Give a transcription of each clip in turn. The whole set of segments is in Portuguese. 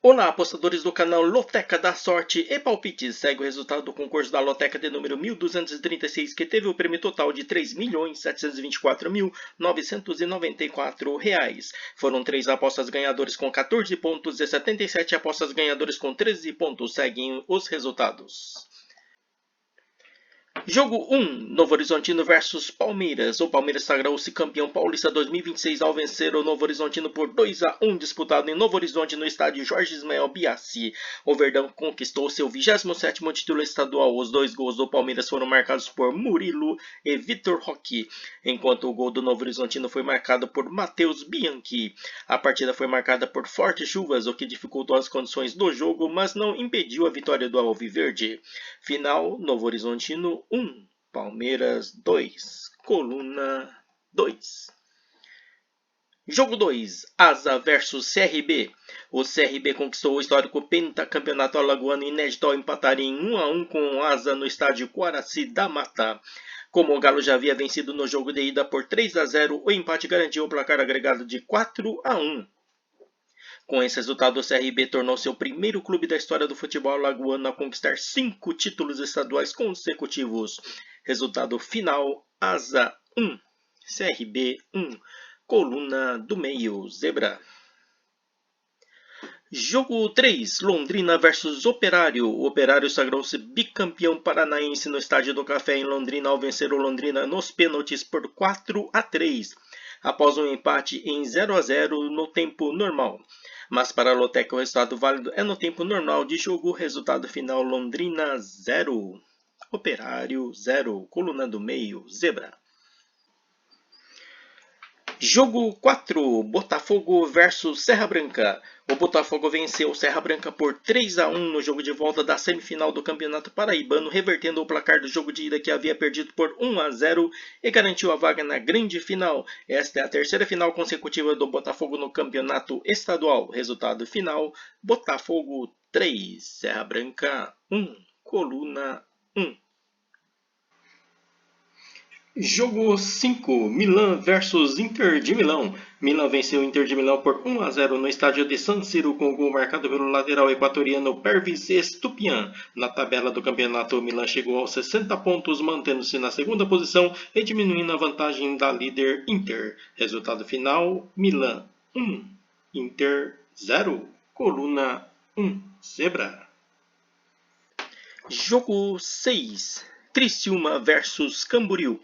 Olá, apostadores do canal Loteca da Sorte e Palpites. Segue o resultado do concurso da Loteca de número 1236, que teve o prêmio total de R$ 3.724.994. Foram 3 apostas ganhadores com 14 pontos e 77 apostas ganhadores com 13 pontos. Seguem os resultados. Jogo 1, Novo Horizontino versus Palmeiras. O Palmeiras sagrou-se campeão paulista 2026 ao vencer o Novo Horizontino por 2-1, disputado em Novo Horizonte no estádio Jorge Ismael Biassi. O Verdão conquistou seu 27º título estadual. Os 2 gols do Palmeiras foram marcados por Murilo e Vitor Roque, enquanto o gol do Novo Horizontino foi marcado por Matheus Bianchi. A partida foi marcada por fortes chuvas, o que dificultou as condições do jogo, mas não impediu a vitória do Alviverde. Final, Novo Horizontino 1, Palmeiras 2, Coluna 2. Jogo 2, Asa versus CRB. O CRB conquistou o histórico pentacampeonato alagoano inédito ao empatar em 1-1 com o Asa no estádio Coaraci da Mata. Como o Galo já havia vencido no jogo de ida por 3-0, o empate garantiu o placar agregado de 4-1. Com esse resultado, o CRB tornou-se o primeiro clube da história do futebol alagoano a conquistar 5 títulos estaduais consecutivos. Resultado final, Asa 1, CRB 1, Coluna do Meio, Zebra. Jogo 3, Londrina versus Operário. O Operário sagrou-se bicampeão paranaense no Estádio do Café em Londrina ao vencer o Londrina nos pênaltis por 4-3, após um empate em 0-0 no tempo normal. Mas para a Loteca o resultado válido é no tempo normal de jogo. Resultado final, Londrina 0, Operário 0, Coluna do Meio, Zebra. Jogo 4, Botafogo versus Serra Branca. O Botafogo venceu o Serra Branca por 3-1 no jogo de volta da semifinal do Campeonato Paraibano, revertendo o placar do jogo de ida que havia perdido por 1-0 e garantiu a vaga na grande final. Esta é a terceira final consecutiva do Botafogo no Campeonato Estadual. Resultado final, Botafogo 3, Serra Branca 1, Coluna 1. Jogo 5, Milan versus Inter de Milão. Milan venceu o Inter de Milão por 1-0 no estádio de San Siro com o gol marcado pelo lateral equatoriano Pervis Estupiñán. Na tabela do campeonato, o Milan chegou aos 60 pontos, mantendo-se na segunda posição e diminuindo a vantagem da líder Inter. Resultado final, Milan 1, Inter 0, Coluna 1, Zebra. Jogo 6, Criciúma versus Camboriú.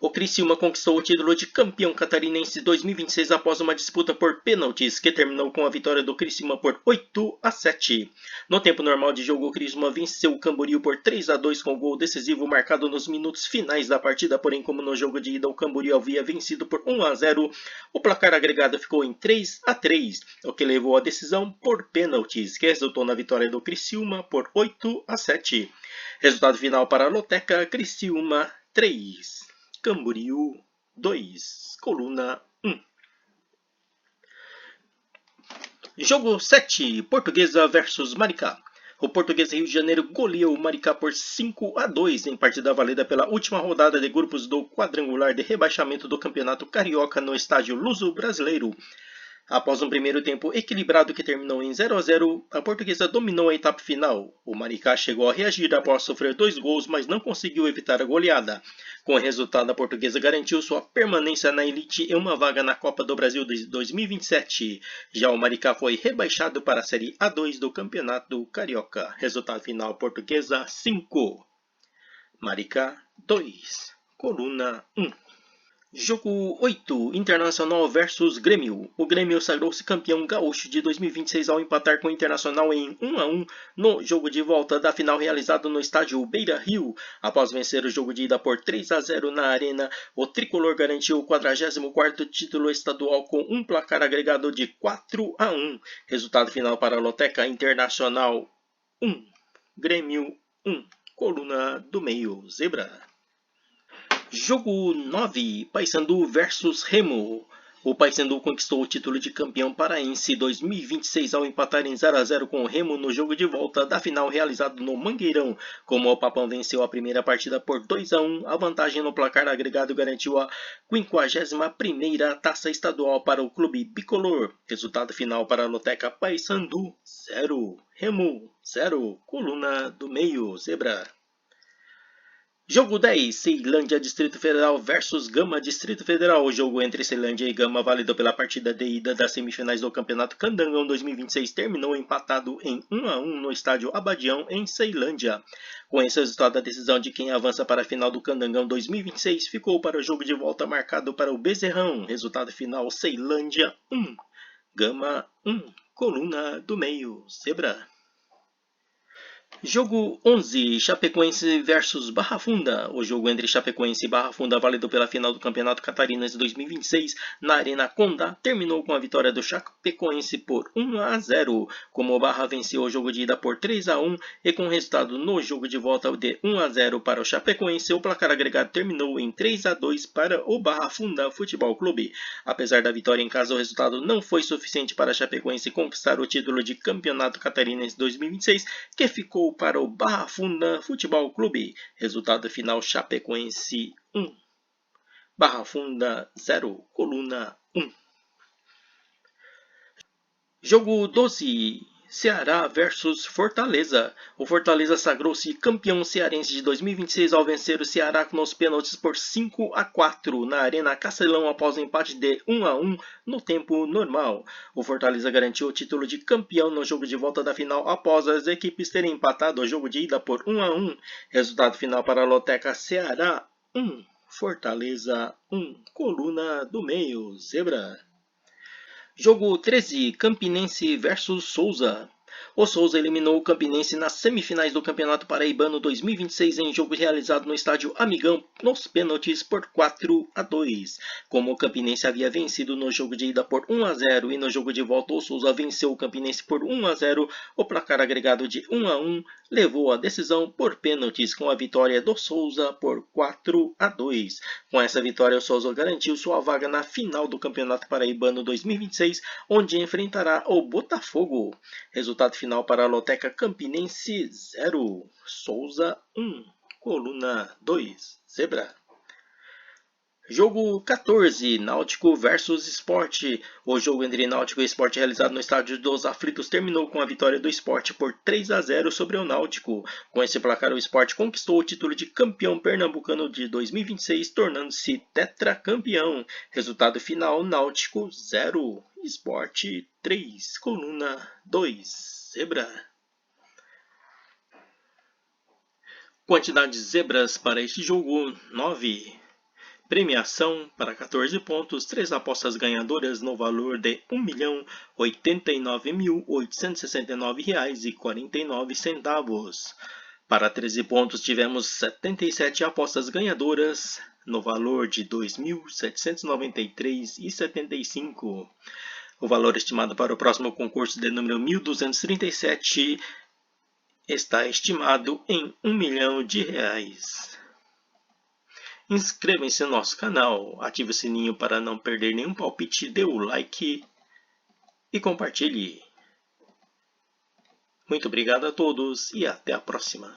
O Criciúma conquistou o título de campeão catarinense 2026 após uma disputa por pênaltis, que terminou com a vitória do Criciúma por 8-7. No tempo normal de jogo, o Criciúma venceu o Camboriú por 3-2 com o gol decisivo marcado nos minutos finais da partida, porém como no jogo de ida o Camboriú havia vencido por 1-0, o placar agregado ficou em 3-3, o que levou à decisão por pênaltis, que resultou na vitória do Criciúma por 8-7. Resultado final para a Loteca, Criciúma 3, Camboriú 2, Coluna 1. Jogo 7, Portuguesa versus Maricá. O Portuguesa Rio de Janeiro goleou o Maricá por 5-2 em partida válida pela última rodada de grupos do quadrangular de rebaixamento do Campeonato Carioca no estádio Luso Brasileiro. Após um primeiro tempo equilibrado que terminou em 0-0, a Portuguesa dominou a etapa final. O Maricá chegou a reagir após sofrer 2 gols, mas não conseguiu evitar a goleada. Com o resultado, a Portuguesa garantiu sua permanência na elite e uma vaga na Copa do Brasil de 2027. Já o Maricá foi rebaixado para a Série A2 do Campeonato Carioca. Resultado final, Portuguesa 5, Maricá 2, Coluna 1. Jogo 8, Internacional versus Grêmio. O Grêmio sagrou-se campeão gaúcho de 2026 ao empatar com o Internacional em 1-1 no jogo de volta da final realizado no estádio Beira-Rio. Após vencer o jogo de ida por 3-0 na Arena, o tricolor garantiu o 44º título estadual com um placar agregado de 4-1. Resultado final para a Loteca, Internacional 1, Grêmio 1, Coluna do Meio, Zebra. Jogo 9, Paysandu versus Remo. O Paysandu conquistou o título de campeão paraense 2026 ao empatar em 0 a 0 com o Remo no jogo de volta da final realizado no Mangueirão. Como o Papão venceu a primeira partida por 2 a 1, a vantagem no placar agregado garantiu a 51ª taça estadual para o clube bicolor. Resultado final para a Loteca: Paysandu 0, Remo 0, coluna do meio, zebra. Jogo 10, Ceilândia Distrito Federal versus Gama Distrito Federal. O jogo entre Ceilândia e Gama, válido pela partida de ida das semifinais do Campeonato Candangão 2026, terminou empatado em 1 a 1 no estádio Abadião, em Ceilândia. Com esse resultado, a decisão de quem avança para a final do Candangão 2026 ficou para o jogo de volta marcado para o Bezerrão. Resultado final: Ceilândia 1, Gama 1, coluna do meio, zebra. Jogo 11, Chapecoense versus Barra Funda. O jogo entre Chapecoense e Barra Funda, válido pela final do Campeonato Catarinense 2026, na Arena Condá, terminou com a vitória do Chapecoense por 1 a 0. Como o Barra venceu o jogo de ida por 3 a 1 e com resultado no jogo de volta de 1 a 0 para o Chapecoense, o placar agregado terminou em 3 a 2 para o Barra Funda Futebol Clube. Apesar da vitória em casa, o resultado não foi suficiente para a Chapecoense conquistar o título de Campeonato Catarinense 2026, que ficou para o Barra Funda Futebol Clube. Resultado final: Chapecoense 1, Barra Funda 0, coluna 1. Jogo 12, Ceará versus Fortaleza. O Fortaleza sagrou-se campeão cearense de 2026 ao vencer o Ceará nos pênaltis por 5 a 4 na Arena Castelão após o empate de 1 a 1 no tempo normal. O Fortaleza garantiu o título de campeão no jogo de volta da final após as equipes terem empatado o jogo de ida por 1 a 1. Resultado final para a Loteca: Ceará 1, Fortaleza 1, coluna do meio, zebra. Jogo 13, Campinense versus Souza. O Souza eliminou o Campinense nas semifinais do Campeonato Paraibano 2026 em jogo realizado no estádio Amigão nos pênaltis por 4 a 2. Como o Campinense havia vencido no jogo de ida por 1 a 0 e no jogo de volta o Souza venceu o Campinense por 1 a 0, o placar agregado de 1 a 1 levou a decisão por pênaltis, com a vitória do Souza por 4 a 2. Com essa vitória, o Souza garantiu sua vaga na final do Campeonato Paraibano 2026, onde enfrentará o Botafogo. Resultado final para a Loteca: Campinense 0, Souza 1, coluna 2, zebra. Jogo 14, Náutico versus Sport. O jogo entre Náutico e Sport realizado no Estádio dos Aflitos terminou com a vitória do Sport por 3 a 0 sobre o Náutico. Com esse placar, o Sport conquistou o título de campeão pernambucano de 2026, tornando-se tetracampeão. Resultado final: Náutico 0, Sport 3, coluna 2, zebra. Quantidade de zebras para este jogo: 9. Premiação para 14 pontos, 3 apostas ganhadoras no valor de R$ 1.089.869,49. Para 13 pontos, tivemos 77 apostas ganhadoras no valor de R$ 2.793,75. O valor estimado para o próximo concurso de número 1237 está estimado em R$ 1.000.000. Inscreva-se no nosso canal, ative o sininho para não perder nenhum palpite, dê o like e compartilhe. Muito obrigado a todos e até a próxima.